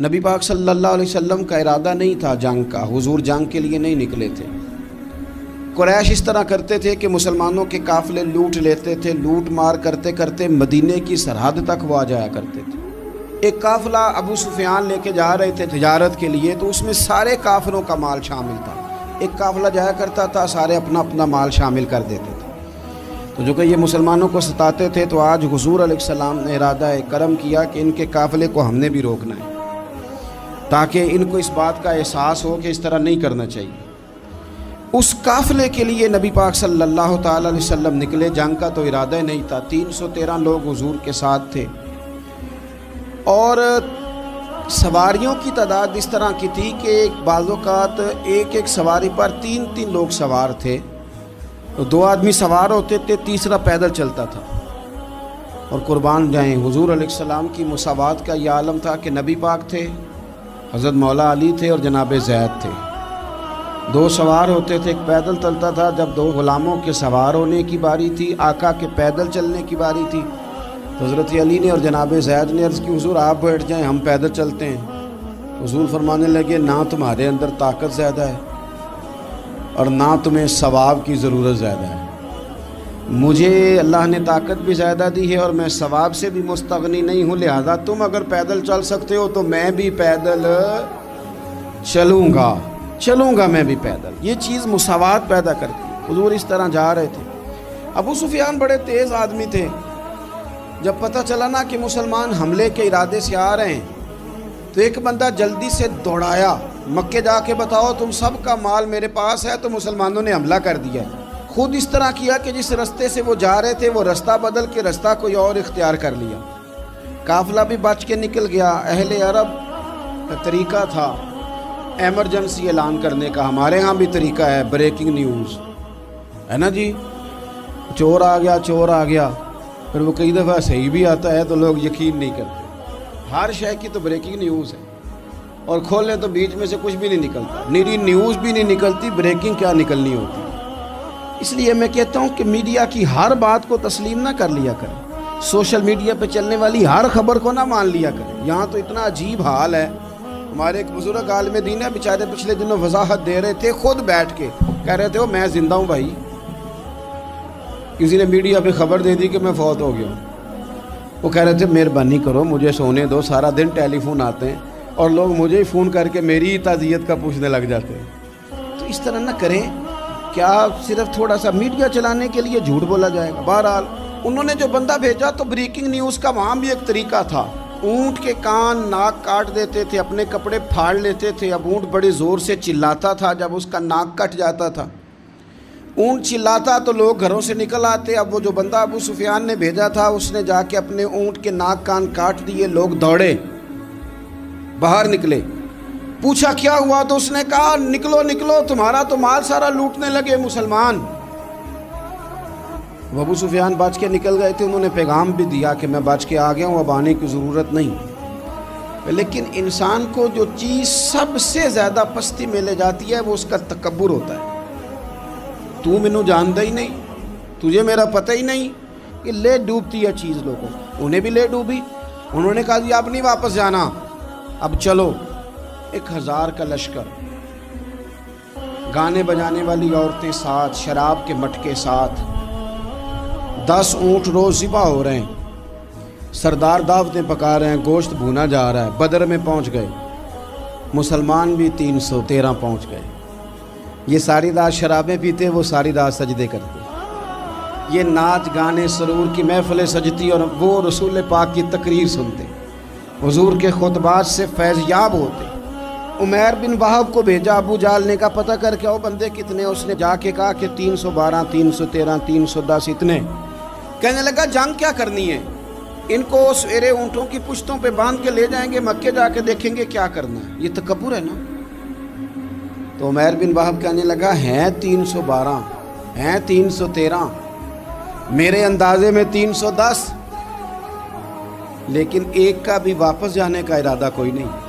نبی پاک صلی اللہ علیہ وسلم کا ارادہ نہیں تھا جنگ کا، حضور جنگ کے لیے نہیں نکلے تھے۔ قریش اس طرح کرتے تھے کہ مسلمانوں کے قافلے لوٹ لیتے تھے، لوٹ مار کرتے کرتے مدینے کی سرحد تک وہ آ جایا کرتے تھے۔ ایک قافلہ ابو سفیان لے کے جا رہے تھے تجارت کے لیے، تو اس میں سارے کافروں کا مال شامل تھا۔ ایک قافلہ جایا کرتا تھا، سارے اپنا اپنا مال شامل کر دیتے تھے۔ تو جو کہ یہ مسلمانوں کو ستاتے تھے، تو آج حضور علیہ السلام نے ارادہ کرم کیا کہ ان کے قافلے کو ہم نے بھی روکنا ہے، تاکہ ان کو اس بات کا احساس ہو کہ اس طرح نہیں کرنا چاہیے۔ اس قافلے کے لیے نبی پاک صلی اللہ تعالی علیہ وسلم نکلے، جنگ کا تو ارادہ ہی نہیں تھا۔ 313 لوگ حضور کے ساتھ تھے، اور سواریوں کی تعداد اس طرح کی تھی کہ بعض اوقات ایک ایک سواری پر 3 لوگ سوار تھے، تو 2 آدمی سوار ہوتے تھے، تیسرا پیدل چلتا تھا۔ اور قربان جائیں، حضور علیہ السلام کی مساوات کا یہ عالم تھا کہ نبی پاک تھے، حضرت مولا علی تھے اور جناب زید تھے۔ 2 سوار ہوتے تھے، ایک پیدل چلتا تھا۔ جب 2 غلاموں کے سوار ہونے کی باری تھی، آقا کے پیدل چلنے کی باری تھی، تو حضرت علی نے اور جناب زید نے عرض کی، حضور آپ بیٹھ جائیں، ہم پیدل چلتے ہیں۔ حضور فرمانے لگے، نہ تمہارے اندر طاقت زیادہ ہے اور نہ تمہیں ثواب کی ضرورت زیادہ ہے۔ مجھے اللہ نے طاقت بھی زیادہ دی ہے اور میں ثواب سے بھی مستغنی نہیں ہوں، لہذا تم اگر پیدل چل سکتے ہو تو میں بھی پیدل چلوں گا میں بھی پیدل۔ یہ چیز مساوات پیدا کرتی ہے۔ حضور اس طرح جا رہے تھے۔ ابو سفیان بڑے تیز آدمی تھے، جب پتہ چلا نا کہ مسلمان حملے کے ارادے سے آ رہے ہیں، تو ایک بندہ جلدی سے دوڑایا، مکے جا کے بتاؤ تم سب کا مال میرے پاس ہے، تو مسلمانوں نے حملہ کر دیا۔ خود اس طرح کیا کہ جس رستے سے وہ جا رہے تھے وہ رستہ بدل کے رستہ کوئی اور اختیار کر لیا۔ قافلہ بھی بچ کے نکل گیا۔ اہل عرب کا طریقہ تھا ایمرجنسی اعلان کرنے کا، ہمارے ہاں بھی طریقہ ہے، بریکنگ نیوز ہے نا جی، چور آ گیا، پھر وہ کئی دفعہ صحیح بھی آتا ہے تو لوگ یقین نہیں کرتے۔ ہر شے کی تو بریکنگ نیوز ہے، اور کھولیں تو بیچ میں سے کچھ بھی نہیں نکلتا، نیری نیوز بھی نہیں نکلتی، بریکنگ کیا نکلنی ہوتی۔ اس لیے میں کہتا ہوں کہ میڈیا کی ہر بات کو تسلیم نہ کر لیا کریں، سوشل میڈیا پہ چلنے والی ہر خبر کو نہ مان لیا کریں۔ یہاں تو اتنا عجیب حال ہے، ہمارے ایک بزرگ عالم دین ہے، بیچارے پچھلے دنوں وضاحت دے رہے تھے، خود بیٹھ کے کہہ رہے تھے وہ میں زندہ ہوں بھائی، کسی نے میڈیا پہ خبر دے دی کہ میں فوت ہو گیا ہوں۔ وہ کہہ رہے تھے مہربانی کرو مجھے سونے دو، سارا دن ٹیلی فون آتے ہیں اور لوگ مجھے ہی فون کر کے میری تعزیت کا پوچھنے لگ جاتے ہیں۔ تو اس طرح نہ کریں، کیا صرف تھوڑا سا میڈیا چلانے کے لیے جھوٹ بولا جائے گا؟ بہرحال انہوں نے جو بندہ بھیجا تو بریکنگ نیوز کا وہاں بھی ایک طریقہ تھا، اونٹ کے کان ناک کاٹ دیتے تھے، اپنے کپڑے پھاڑ لیتے تھے۔ اب اونٹ بڑے زور سے چلاتا تھا، جب اس کا ناک کٹ جاتا تھا، اونٹ چلاتا تو لوگ گھروں سے نکل آتے۔ اب وہ جو بندہ ابو سفیان نے بھیجا تھا، اس نے جا کے اپنے اونٹ کے ناک کان کاٹ دیے، لوگ دوڑے باہر نکلے، پوچھا کیا ہوا، تو اس نے کہا نکلو تمہارا تو مال سارا لوٹنے لگے مسلمان۔ وہ ابو سفیان بچ کے نکل گئے تھے، انہوں نے پیغام بھی دیا کہ میں بچ کے آ گیا ہوں، اب آنے کی ضرورت نہیں۔ لیکن انسان کو جو چیز سب سے زیادہ پستی میں لے جاتی ہے وہ اس کا تکبر ہوتا ہے۔ تو مینوں جانتا ہی نہیں، تجھے میرا پتہ ہی نہیں، کہ لے ڈوبتی ہے چیز لوگوں۔ انہیں بھی لے ڈوبی، انہوں نے کہا جی اب نہیں واپس جانا، اب چلو۔ 1000 کا لشکر، گانے بجانے والی عورتیں ساتھ، شراب کے مٹکے ساتھ، 10 اونٹ روز ذبح ہو رہے ہیں، سردار دعوتیں پکا رہے ہیں، گوشت بھونا جا رہا ہے۔ بدر میں پہنچ گئے، مسلمان بھی 313 پہنچ گئے۔ یہ ساری رات شرابیں پیتے، وہ ساری رات سجدے کرتے، یہ ناچ گانے سرور کی محفلیں سجتی اور وہ رسول پاک کی تقریر سنتے، حضور کے خطبات سے فیض یاب ہوتے۔ عمیر بن وہب کو بھیجا ابو جہل نے کہا پتہ کر کے آؤ بندے کتنے، اس نے جا کے کہا کہ 312 313 310 اتنے۔ کہنے لگا جنگ کیا کرنی ہے، ان کو سویرے اونٹوں کی پشتوں پہ باندھ کے لے جائیں گے، مکے جا کے دیکھیں گے کیا کرنا ہے۔ یہ تکبر ہے نا۔ تو عمیر بن وہب کہنے لگا ہیں 312 ہیں 313، میرے اندازے میں 310، لیکن ایک کا بھی واپس جانے کا ارادہ کوئی نہیں۔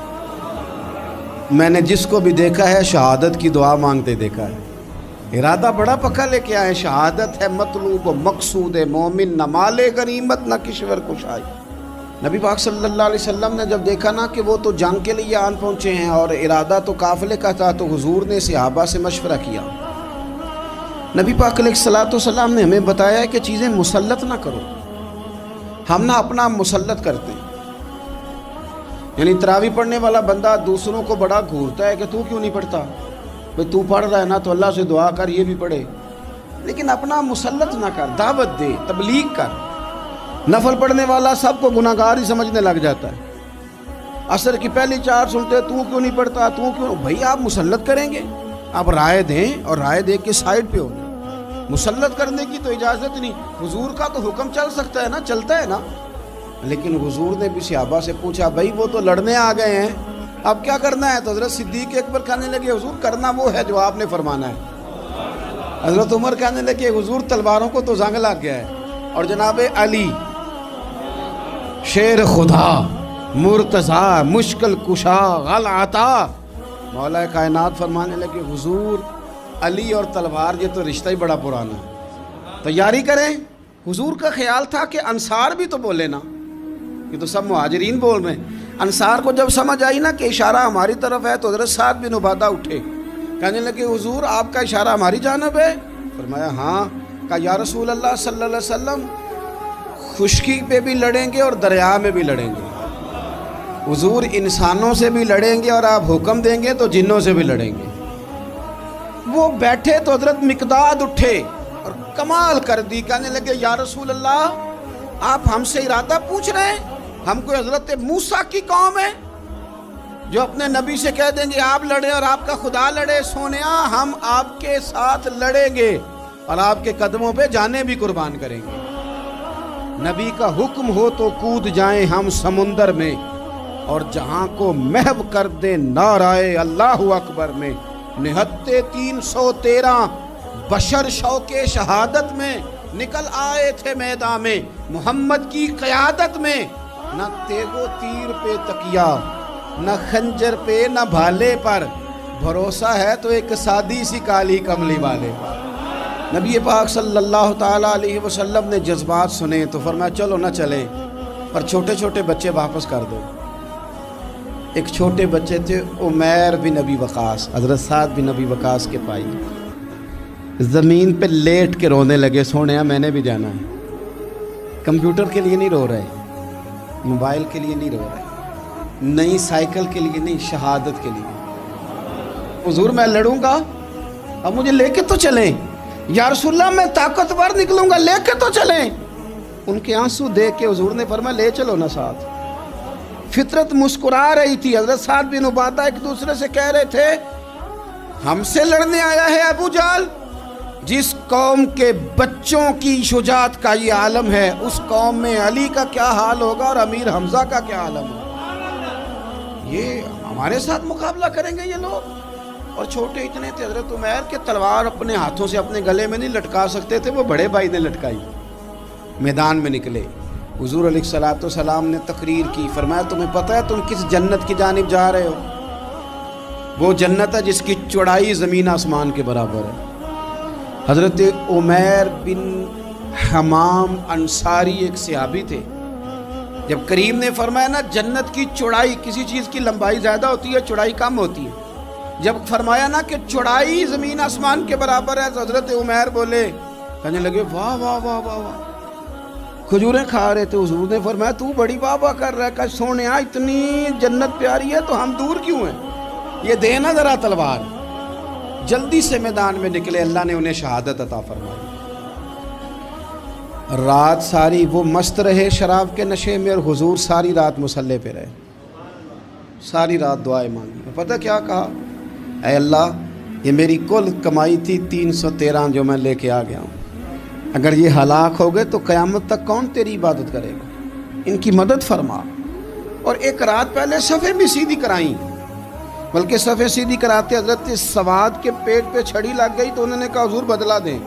میں نے جس کو بھی دیکھا ہے شہادت کی دعا مانگتے دیکھا ہے، ارادہ بڑا پکا لے کے آئے، شہادت ہے مطلوب و مقصود مومن، نہ مال غنیمت نہ کشور کشائی۔ نبی پاک صلی اللہ علیہ وسلم نے جب دیکھا نا کہ وہ تو جنگ کے لیے آن پہنچے ہیں اور ارادہ تو قافلے کا تھا، تو حضور نے صحابہ سے مشورہ کیا. نبی پاک علیہ الصلوۃ والسلام نے ہمیں بتایا ہے کہ چیزیں مسلط نہ کرو. ہم نہ اپنا مسلط کرتے ہیں، یعنی تراویح پڑھنے والا بندہ دوسروں کو بڑا گھورتا ہے کہ تو کیوں نہیں پڑھتا، بھئی تو پڑھ رہا ہے نا تو اللہ سے دعا کر یہ بھی پڑھے، لیکن اپنا مسلط نہ کر، دعوت دے، تبلیغ کر. نفل پڑھنے والا سب کو گناہ گار ہی سمجھنے لگ جاتا ہے. عصر کی پہلی 4 سنتے تو کیوں نہیں پڑھتا، تو کیوں. بھئی آپ مسلط کریں گے، آپ رائے دیں اور رائے دے کے سائڈ پہ ہو جائیں. مسلط کرنے کی تو اجازت نہیں. حضور کا تو حکم چل سکتا ہے نا، چلتا ہے نا. لیکن حضور نے بھی صحابہ سے پوچھا بھئی وہ تو لڑنے آ گئے ہیں، اب کیا کرنا ہے؟ تو حضرت صدیق اکبر کہنے لگے حضور کرنا وہ ہے جو آپ نے فرمانا ہے. حضرت عمر کہنے لگے حضور تلواروں کو تو زنگ لگ گیا ہے. اور جناب علی شیر خدا مرتضیٰ مشکل کشا غل عطا، مولا کائنات فرمانے لگے حضور علی اور تلوار یہ تو رشتہ ہی بڑا پرانا ہے، تیاری کریں. حضور کا خیال تھا کہ انصار بھی تو بولے نا، یہ تو سب مہاجرین بول رہے ہیں. انصار کو جب سمجھ آئی نا کہ اشارہ ہماری طرف ہے تو حضرت سعد بن عبادہ اٹھے، کہنے لگے حضور آپ کا اشارہ ہماری جانب ہے؟ فرمایا ہاں. کہا یا رسول اللہ صلی اللہ علیہ وسلم خشکی پہ بھی لڑیں گے اور دریا میں بھی لڑیں گے. حضور انسانوں سے بھی لڑیں گے اور آپ حکم دیں گے تو جنوں سے بھی لڑیں گے. وہ بیٹھے تو حضرت مقداد اٹھے اور کمال کر دی، کہنے لگے یا رسول اللہ آپ ہم سے ارادہ پوچھ رہے ہیں؟ ہم کوئی حضرت موسیٰ کی قوم ہے جو اپنے نبی سے کہہ دیں گے آپ لڑیں اور آپ کا خدا لڑے؟ سونیا ہم آپ کے ساتھ لڑیں گے اور آپ کے قدموں پہ جانیں بھی قربان کریں گے. نبی کا حکم ہو تو کود جائیں ہم سمندر میں اور جہاں کو محو کر دیں نعرہ اللہ اکبر میں. نہتے 313 بشر شوق شہادت میں نکل آئے تھے میدان میں محمد کی قیادت میں. نہ تیغ و تیر پہ تکیا، نہ خنجر پہ، نہ بھالے پر، بھروسہ ہے تو ایک سادی سی کالی کملی والے. نبی پاک صلی اللہ تعالیٰ علیہ وسلم نے جذبات سنے تو فرمایا چلو نہ چلیں پر چھوٹے چھوٹے بچے واپس کر دو. ایک چھوٹے بچے تھے عمیر بن ابی وقاص، حضرت سعد بن ابی وقاص کے بھائی، زمین پہ لیٹ کے رونے لگے سونیا میں نے بھی جانا ہے. کمپیوٹر کے لیے نہیں رو رہے، موبائل کے لیے نہیں رو رہے، نئی سائیکل کے لیے نہیں، شہادت کے لیے. حضور میں لڑوں گا اب مجھے لے کے تو چلیں. یا رسول اللہ میں طاقتور نکلوں گا، لے کے تو چلیں. ان کے آنسو دیکھ کے حضور نے فرمایا لے چلو نا ساتھ. فطرت مسکرا رہی تھی. حضرت سعد بن عبادہ ایک دوسرے سے کہہ رہے تھے ہم سے لڑنے آیا ہے ابو جہل. جس قوم کے بچوں کی شجاعت کا یہ عالم ہے اس قوم میں علی کا کیا حال ہوگا اور امیر حمزہ کا کیا عالم ہوگا. یہ ہمارے ساتھ مقابلہ کریں گے یہ لوگ. اور چھوٹے اتنے تھے حضرت عمیر کے تلوار اپنے ہاتھوں سے اپنے گلے میں نہیں لٹکا سکتے تھے، وہ بڑے بھائی نے لٹکائی. میدان میں نکلے. حضور علیہ الصلوۃ والسلام نے تقریر کی، فرمایا تمہیں پتہ ہے تم کس جنت کی جانب جا رہے ہو؟ وہ جنت ہے جس کی چوڑائی زمین آسمان کے برابر ہے. حضرت عمیر بن حمام انصاری ایک صحابی تھے. جب کریم نے فرمایا نا جنت کی چوڑائی، کسی چیز کی لمبائی زیادہ ہوتی ہے چوڑائی کم ہوتی ہے، جب فرمایا نا کہ چوڑائی زمین آسمان کے برابر ہے تو حضرت عمیر بولے، کہنے لگے واہ واہ واہ واہ واہ. کھجوریں کھا رہے تھے. حضور نے فرمایا تو بڑی واہ واہ کر رہا ہے. کہ سونیا اتنی جنت پیاری ہے تو ہم دور کیوں ہیں؟ یہ دے نا ذرا تلوار. جلدی سے میدان میں نکلے. اللہ نے انہیں شہادت عطا فرمائی. رات ساری وہ مست رہے شراب کے نشے میں اور حضور ساری رات مصلی پہ رہے، ساری رات دعائیں مانگی. پتہ کیا کہا؟ اے اللہ یہ میری کل کمائی تھی 313 جو میں لے کے آ گیا ہوں، اگر یہ ہلاک ہو گئے تو قیامت تک کون تیری عبادت کرے گا؟ ان کی مدد فرما. اور ایک رات پہلے صفیں بھی سیدھی کرائیں، بلکہ صفیں سیدھی کراتے حضرت سواد کے پیٹ پہ چھڑی لگ گئی تو انہوں نے کہا حضور بدلا دیں.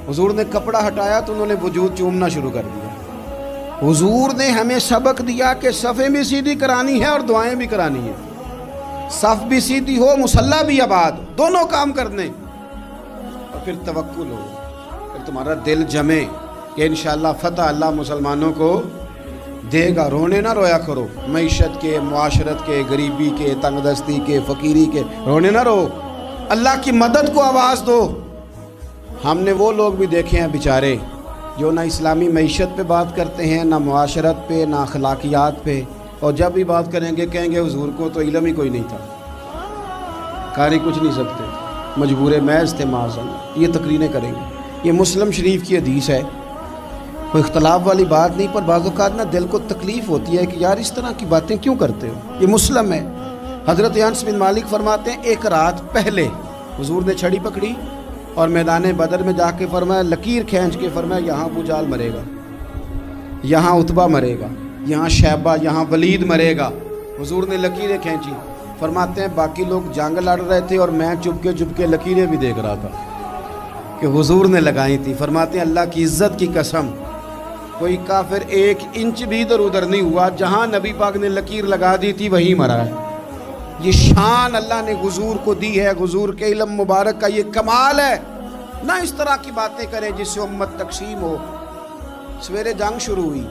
حضور نے کپڑا ہٹایا تو انہوں نے وجود چومنا شروع کر دیا. حضور نے ہمیں سبق دیا کہ صفیں بھی سیدھی کرانی ہے اور دعائیں بھی کرانی ہیں. صف بھی سیدھی ہو، مصلی بھی آباد، دونوں کام کرنے. اور پھر توکل ہو، پھر تمہارا دل جمے کہ انشاءاللہ فتح اللہ مسلمانوں کو دے گا، رونے نہ رویا کرو، معیشت کے، معاشرت کے، غریبی کے، تنگ دستی کے، فقیری کے رونے نہ رو، اللہ کی مدد کو آواز دو۔ ہم نے وہ لوگ بھی دیکھے ہیں بیچارے جو نہ اسلامی معیشت پہ بات کرتے ہیں، نہ معاشرت پہ، نہ اخلاقیات پہ، اور جب بھی بات کریں گے کہیں گے حضور کو تو علم ہی کوئی نہیں تھا، قاری کچھ نہیں سکتے، مجبور محض تھے معاذ اللہ، یہ تقریریں کریں گے۔ یہ مسلم شریف کی حدیث ہے، کوئی اختلاف والی بات نہیں، پر بعض اوقات نا دل کو تکلیف ہوتی ہے کہ یار اس طرح کی باتیں کیوں کرتے ہو، یہ مسلم ہے۔ حضرت انس بن مالک فرماتے ہیں ایک رات پہلے حضور نے چھڑی پکڑی اور میدان بدر میں جا کے فرمایا، لکیر کھینچ کے فرمایا یہاں ابو جہل مرے گا، یہاں عتبہ مرے گا، یہاں شیبہ، یہاں ولید مرے گا۔ حضور نے لکیریں کھینچی، فرماتے ہیں باقی لوگ جنگ لڑ رہے تھے اور میں چپ کے لکیریں بھی دیکھ رہا تھا کہ حضور نے لگائی تھی۔ فرماتے ہیں اللہ کی عزت کی قسم کوئی کافر 1 انچ بھی ادھر ادھر نہیں ہوا، جہاں نبی پاک نے لکیر لگا دی تھی وہیں مرا ہے۔ یہ شان اللہ نے حضور کو دی ہے، حضور کے علم مبارک کا یہ کمال ہے۔ نہ اس طرح کی باتیں کریں جس سے امت تقسیم ہو۔ سویرے جنگ شروع ہوئی،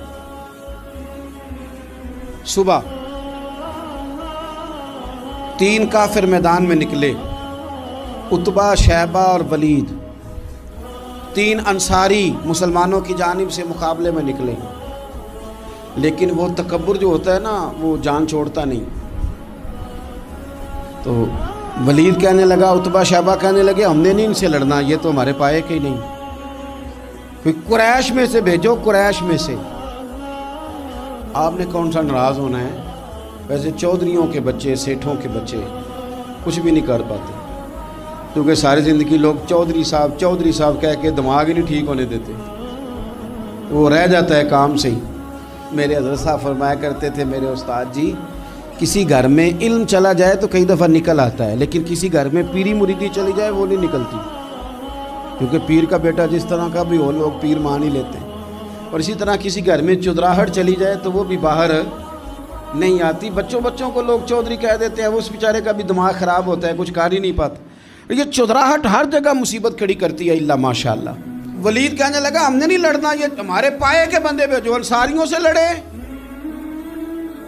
صبح 3 کافر میدان میں نکلے، عتبہ، شیبہ اور ولید، 3 انصاری مسلمانوں کی جانب سے مقابلے میں نکلے، لیکن وہ تکبر جو ہوتا ہے نا وہ جان چھوڑتا نہیں۔ تو ولید کہنے لگا، عتبہ شیبہ کہنے لگے ہم نے نہیں ان سے لڑنا، یہ تو ہمارے پائے کے ہی نہیں، کوئی قریش میں سے بھیجو، قریش میں سے۔ آپ نے کون سا ناراض ہونا ہے، ویسے چودھریوں کے بچے، سیٹھوں کے بچے کچھ بھی نہیں کر پاتے، کیونکہ ساری زندگی لوگ چودھری صاحب کہہ کے دماغ ہی نہیں ٹھیک ہونے دیتے، وہ رہ جاتا ہے کام سے ہی۔ میرے حضرت صاحب فرمایا کرتے تھے، میرے استاد جی، کسی گھر میں علم چلا جائے تو کئی دفعہ نکل آتا ہے، لیکن کسی گھر میں پیری مریدی چلی جائے وہ نہیں نکلتی، کیونکہ پیر کا بیٹا جس طرح کا بھی ہو لوگ پیر مان ہی لیتے ہیں۔ اور اسی طرح کسی گھر میں چودراہٹ چلی جائے تو وہ بھی باہر نہیں آتی۔ بچوں کو لوگ چودھری کہہ دیتے ہیں، وہ اس بیچارے کا بھی دماغ خراب ہوتا ہے، کچھ کر ہی نہیں پاتا۔ یہ چودراہٹ ہر جگہ مصیبت کھڑی کرتی ہے اللہ ماشاءاللہ۔ ولید کہنے لگا ہم نے نہیں لڑنا، یہ ہمارے پائے کے بندے پہ جو انصاریوں سے لڑے۔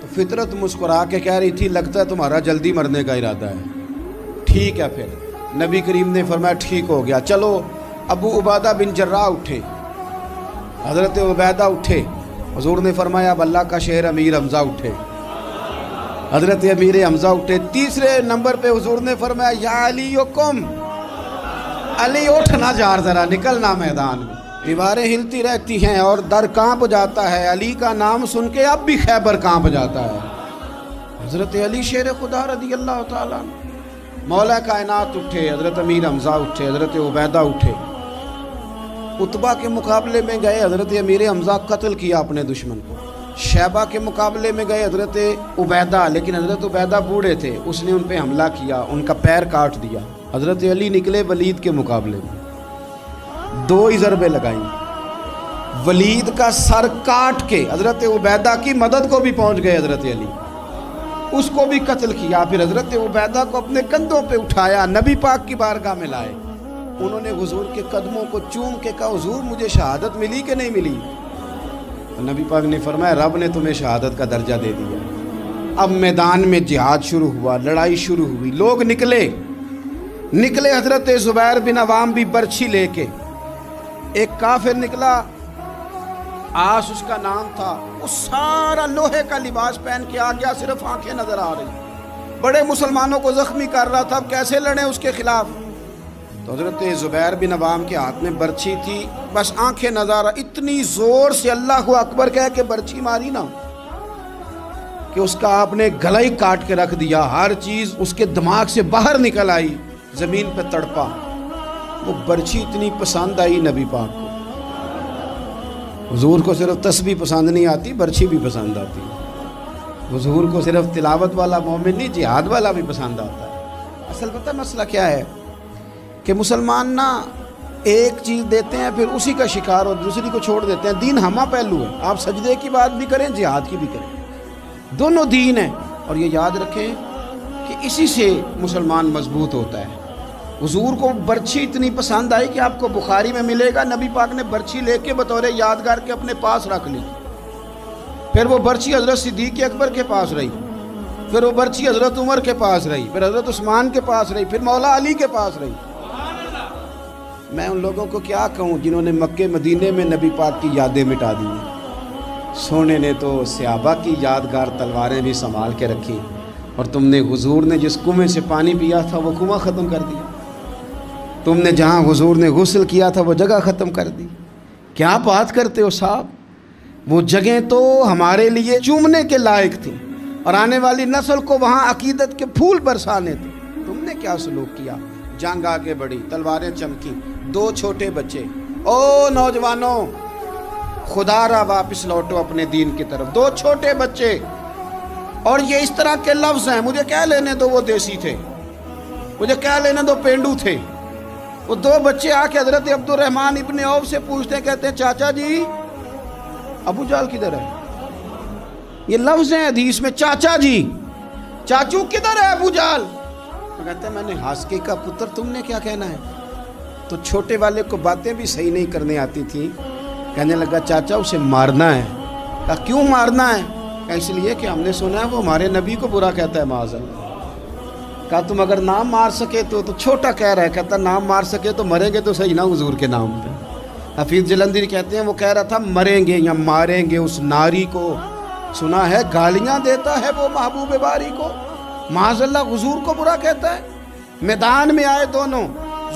تو فطرت مسکرا کے کہہ رہی تھی لگتا ہے تمہارا جلدی مرنے کا ارادہ ہے، ٹھیک ہے۔ پھر نبی کریم نے فرمایا ٹھیک ہو گیا، چلو۔ ابو عبیدہ بن جراح اٹھے، حضرت عبیدہ اٹھے، حضور نے فرمایا اب اللہ کا شہر امیر حمزہ اٹھے، حضرت امیر حمزہ اٹھے۔ تیسرے نمبر پہ حضور نے فرمایا یا علی یکم، علی اٹھنا جار ذرا نکلنا میدان میں۔ دیواریں ہلتی رہتی ہیں اور در کانپ جاتا ہے، علی کا نام سن کے اب بھی خیبر کانپ جاتا ہے۔ حضرت علی شیر خدا رضی اللہ تعالیٰ، مولا کائنات اٹھے، حضرت امیر حمزہ اٹھے، حضرت عبیدہ اٹھے، عتبہ کے مقابلے میں گئے، حضرت امیر حمزہ قتل کیا اپنے دشمن کو۔ شیبہ کے مقابلے میں گئے حضرت عبیدہ، لیکن حضرت عبیدہ بوڑھے تھے، اس نے ان پہ حملہ کیا، ان کا پیر کاٹ دیا۔ حضرت علی نکلے ولید کے مقابلے میں، 2 ہی ضربیں لگائیں، ولید کا سر کاٹ کے حضرت عبیدہ کی مدد کو بھی پہنچ گئے حضرت علی، اس کو بھی قتل کیا۔ پھر حضرت عبیدہ کو اپنے کندھوں پہ اٹھایا، نبی پاک کی بارگاہ میں لائے، انہوں نے حضور کے قدموں کو چوم کے کہا حضور مجھے شہادت ملی کہ نہیں ملی؟ نبی پاک نے فرمایا رب نے تمہیں شہادت کا درجہ دے دیا۔ اب میدان میں جہاد شروع ہوا، لڑائی شروع ہوئی، لوگ نکلے۔ حضرت زبیر بن عوام بھی برچھی لے کے، ایک کافر نکلا، آس اس کا نام تھا، وہ سارا لوہے کا لباس پہن کے آ گیا، صرف آنکھیں نظر آ رہی، بڑے مسلمانوں کو زخمی کر رہا تھا، اب کیسے لڑیں اس کے خلاف؟ تو حضرت زبیر بن عوام کے ہاتھ میں برچھی تھی، بس آنکھیں نظر، اتنی زور سے اللہ اکبر کہہ کے برچھی ماری نا کہ اس کا آپ نے گلا ہی کاٹ کے رکھ دیا، ہر چیز اس کے دماغ سے باہر نکل آئی، زمین پہ تڑپا۔ وہ برچھی اتنی پسند آئی نبی پاک کو، حضور کو صرف تسبیح پسند نہیں آتی، برچھی بھی پسند آتی، حضور کو صرف تلاوت والا مومن نہیں، جہاد والا بھی پسند آتا ہے۔ اصل پتہ مسئلہ کیا ہے کہ مسلمان نا ایک چیز دیتے ہیں پھر اسی کا شکار اور دوسری کو چھوڑ دیتے ہیں۔ دین ہمہ پہلو ہے، آپ سجدے کی بات بھی کریں، جہاد کی بھی کریں، دونوں دین ہیں، اور یہ یاد رکھیں کہ اسی سے مسلمان مضبوط ہوتا ہے۔ حضور کو برچھی اتنی پسند آئی کہ آپ کو بخاری میں ملے گا، نبی پاک نے برچھی لے کے بطور یادگار کے اپنے پاس رکھ لی، پھر وہ برچی حضرت صدیق اکبر کے پاس رہی، پھر وہ برچی حضرت عمر کے پاس رہی، پھر حضرت عثمان کے پاس رہی، پھر مولا علی کے پاس رہی۔ میں ان لوگوں کو کیا کہوں جنہوں نے مکے مدینے میں نبی پاک کی یادیں مٹا دی ہیں۔ سونے نے تو صحابہ کی یادگار تلواریں بھی سنبھال کے رکھی، اور تم نے حضور نے جس کنویں سے پانی پیا تھا وہ کنواں ختم کر دیا، تم نے جہاں حضور نے غسل کیا تھا وہ جگہ ختم کر دی۔ کیا بات کرتے ہو صاحب، وہ جگہیں تو ہمارے لیے چومنے کے لائق تھیں اور آنے والی نسل کو وہاں عقیدت کے پھول برسانے تھے۔ تم نے کیا سلوک کیا؟ جنگ آگے بڑھی، تلواریں چمکی، 2 چھوٹے بچے۔ او نوجوانوں، خدا را واپس لوٹو اپنے دین کی طرف، 2 چھوٹے بچے، اور یہ اس طرح کے لفظ ہیں، مجھے کیا لینے دو وہ دیسی تھے، مجھے کیا لینے دو پینڈو تھے۔ وہ 2 بچے آ کے حضرت عبد الرحمن ابن عوف سے پوچھتے ہیں، کہتے ہیں چاچا جی ابو جہل کدھر ہے؟ یہ لفظ ہیں حدیث میں، چاچا جی، چاچو کدھر ہے ابو جہل؟ وہ کہتے ہیں میں نے ہاسکے کا پتر، تم نے کیا کہنا ہے؟ تو چھوٹے والے کو باتیں بھی صحیح نہیں کرنے آتی تھی، کہنے لگا چاچا اسے مارنا ہے۔ کہا کیوں مارنا ہے؟ کہا اس لیے کہ ہم نے سنا ہے وہ ہمارے نبی کو برا کہتا ہے معاذ اللہ۔ کہا تم اگر نام مار سکے تو چھوٹا کہہ رہا ہے، کہتا نام مار سکے تو مریں گے تو صحیح نا حضور کے نام پہ۔ حفیظ جلندری کہتے ہیں وہ کہہ رہا تھا مریں گے یا ماریں گے اس ناری کو، سنا ہے گالیاں دیتا ہے وہ محبوب باری کو، معاذ اللہ حضور کو برا کہتا ہے۔ میدان میں آئے دونوں،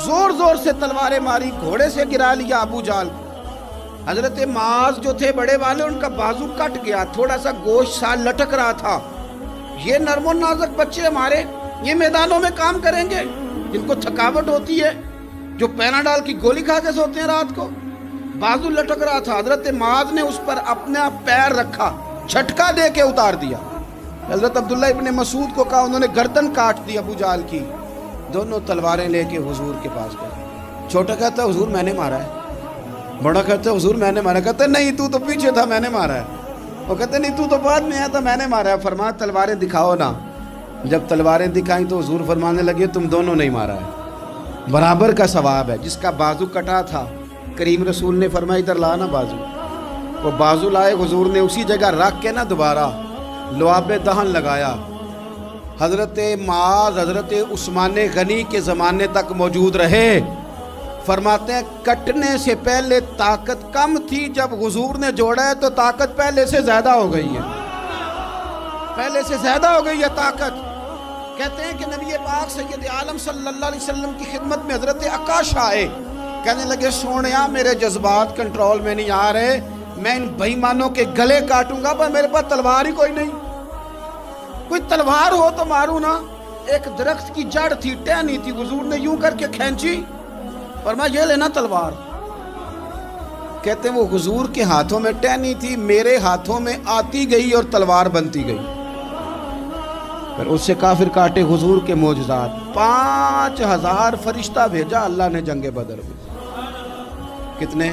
زور زور سے تلواریں ماری، گھوڑے سے گرا لیا ابو جہل۔ حضرت معاذ جو تھے بڑے والے، ان کا بازو کٹ گیا، تھوڑا سا گوشت سال لٹک رہا تھا۔ یہ نرم و نازک بچے ہمارے، یہ میدانوں میں کام کریں گے، جن کو تھکاوٹ ہوتی ہے، جو پیناڈال کی گولی کھا کے سوتے ہیں رات کو، بازو لٹک رہا تھا۔ حضرت معاذ نے اس پر اپنا پیر رکھا، جھٹکا دے کے اتار دیا۔ حضرت عبداللہ ابن مسعود کو کہا، انہوں نے گردن کاٹ دی ابو جہل کی۔ دونوں تلواریں لے کے حضور کے پاس گئے۔ چھوٹا کہتا ہے حضور میں نے مارا ہے، بڑا کہتا ہے حضور میں نے مارا۔ کہتا ہے نہیں تو پیچھے تھا، میں نے مارا ہے۔ وہ کہتے ہیں نہیں تو بعد میں آیا تھا، میں نے مارا ہے۔ فرمایا تلواریں دکھاؤ نا۔ جب تلواریں دکھائیں تو حضور فرمانے لگے تم دونوں نہیں مارا ہے، برابر کا ثواب ہے۔ جس کا بازو کٹا تھا کریم رسول نے فرمایا ادھر لا نا بازو، وہ بازو لائے، حضور نے اسی جگہ رکھ کے نا دوبارہ لعاب دہن لگایا۔ حضرت معاذ حضرت عثمان غنی کے زمانے تک موجود رہے۔ فرماتے ہیں کٹنے سے پہلے طاقت کم تھی، جب حضور نے جوڑا ہے تو طاقت پہلے سے زیادہ ہو گئی ہے، پہلے سے زیادہ ہو گئی ہے طاقت۔ کہتے ہیں کہ نبی پاک سید عالم صلی اللہ علیہ وسلم کی خدمت میں حضرت عکاش آئے، کہنے لگے سونیا میرے جذبات کنٹرول میں نہیں آ رہے، میں ان بے ایمانوں کے گلے کاٹوں گا، پر میرے پاس تلوار ہی کوئی نہیں، کوئی تلوار ہو تو ماروں نا۔ ایک درخت کی جڑ تھی، ٹہنی تھی، حضور نے یوں کر کے کھینچی، فرمایا یہ لینا تلوار۔ کہتے ہیں وہ حضور کے ہاتھوں میں ٹہنی تھی، میرے ہاتھوں میں آتی گئی اور تلوار بنتی گئی۔ پھر اس سے کافر کاٹے حضور کے معجزات۔ 5000 فرشتہ بھیجا اللہ نے جنگ بدر میں۔ کتنے؟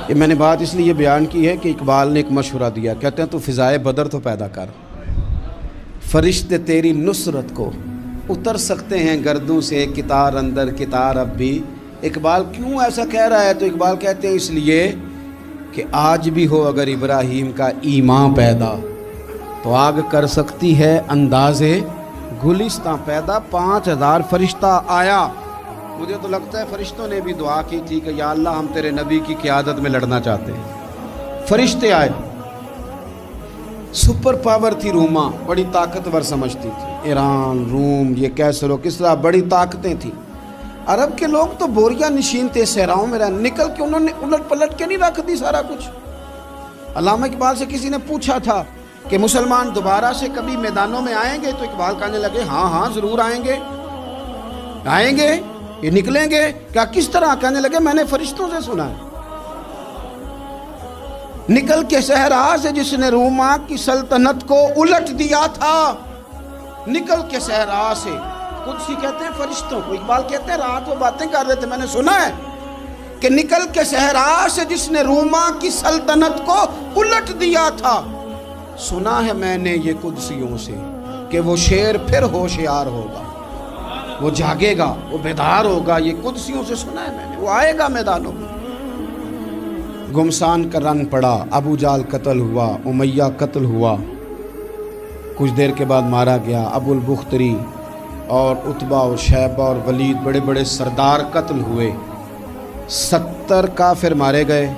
یہ میں نے بات اس لیے بیان کی ہے کہ اقبال نے ایک مشورہ دیا، کہتے ہیں تو فضائے بدر تو پیدا کر، فرشتے تیری نصرت کو اتر سکتے ہیں گردوں سے، کتار اندر کتار اب بھی۔ اقبال کیوں ایسا کہہ رہا ہے؟ تو اقبال کہتے ہیں اس لیے کہ آج بھی ہو اگر ابراہیم کا ایمان پیدا تو آگ کر سکتی ہے انداز گلستاں پیدا۔ 5000 فرشتہ آیا۔ مجھے تو لگتا ہے فرشتوں نے بھی دعا کی تھی کہ یا اللہ ہم تیرے نبی کی قیادت میں لڑنا چاہتے ہیں۔ فرشتے آئے، سپر پاور تھی روما، بڑی طاقتور سمجھتی تھی، ایران، روم، یہ کیسر و کسرا، بڑی طاقتیں تھیں۔ عرب کے لوگ تو بوریا نشین تھے، صحراؤں میں نکل کے انہوں نے الٹ پلٹ کے نہیں رکھ دی سارا کچھ۔ علامہ اقبال سے کسی نے پوچھا تھا کہ مسلمان دوبارہ سے کبھی میدانوں میں آئیں گے؟ تو اقبال کہنے لگے ہاں ہاں ضرور آئیں گے، آئیں گے، یہ نکلیں گے۔ کیا کس طرح؟ کہنے لگے میں نے فرشتوں سے سنا ہے، نکل کے صحرا سے جس نے روما کی سلطنت کو الٹ دیا تھا، نکل کے صحرا سے۔ قدسی کہتے ہیں فرشتوں کو، اقبال کہتے ہیں رات وہ باتیں کر رہے تھے، میں نے سنا ہے کہ نکل کے صحرا سے جس نے روما کی سلطنت کو الٹ دیا تھا، سنا ہے میں نے یہ قدسیوں سے کہ وہ شیر پھر ہوشیار ہوگا، وہ جاگے گا، وہ بیدار ہوگا۔ یہ قدسیوں سے سنا ہے میں نے، وہ آئے گا میدانوں میں۔ گمسان کا رنگ پڑا، ابو جال قتل ہوا، امیہ قتل ہوا، کچھ دیر کے بعد مارا گیا، ابو البختری اور عتبہ اور شیبہ اور ولید بڑے بڑے سردار قتل ہوئے، 70 کافر مارے گئے،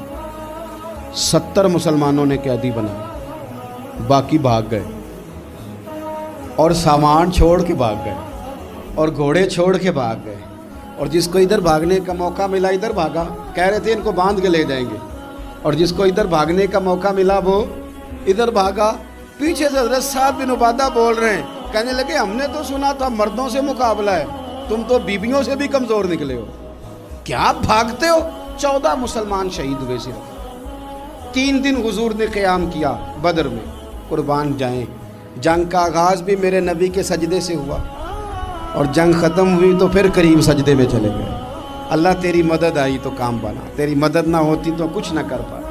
70 مسلمانوں نے قیدی بنا، باقی بھاگ گئے اور سامان چھوڑ کے بھاگ گئے اور گھوڑے چھوڑ کے بھاگ گئے، اور جس کو ادھر بھاگنے کا موقع ملا ادھر بھاگا، کہہ رہے تھے ان کو باندھ کے لے جائیں گے، اور جس کو ادھر بھاگنے کا موقع ملا وہ ادھر بھاگا۔ پیچھے سے حضرت سعد بن عبادہ بول رہے ہیں، کہنے لگے ہم نے تو سنا تھا مردوں سے مقابلہ ہے، تم تو بیویوں سے بھی کمزور نکلے ہو، کیا بھاگتے ہو؟ 14 مسلمان شہید ہوئے صرف، 3 دن حضور نے قیام کیا بدر میں، قربان جائیں۔ جنگ کا آغاز بھی میرے نبی کے سجدے سے ہوا، اور جنگ ختم ہوئی تو پھر قریب سجدے میں چلے گئے۔ اللہ تیری مدد آئی تو کام بنا، تیری مدد نہ ہوتی تو کچھ نہ کر پاتے۔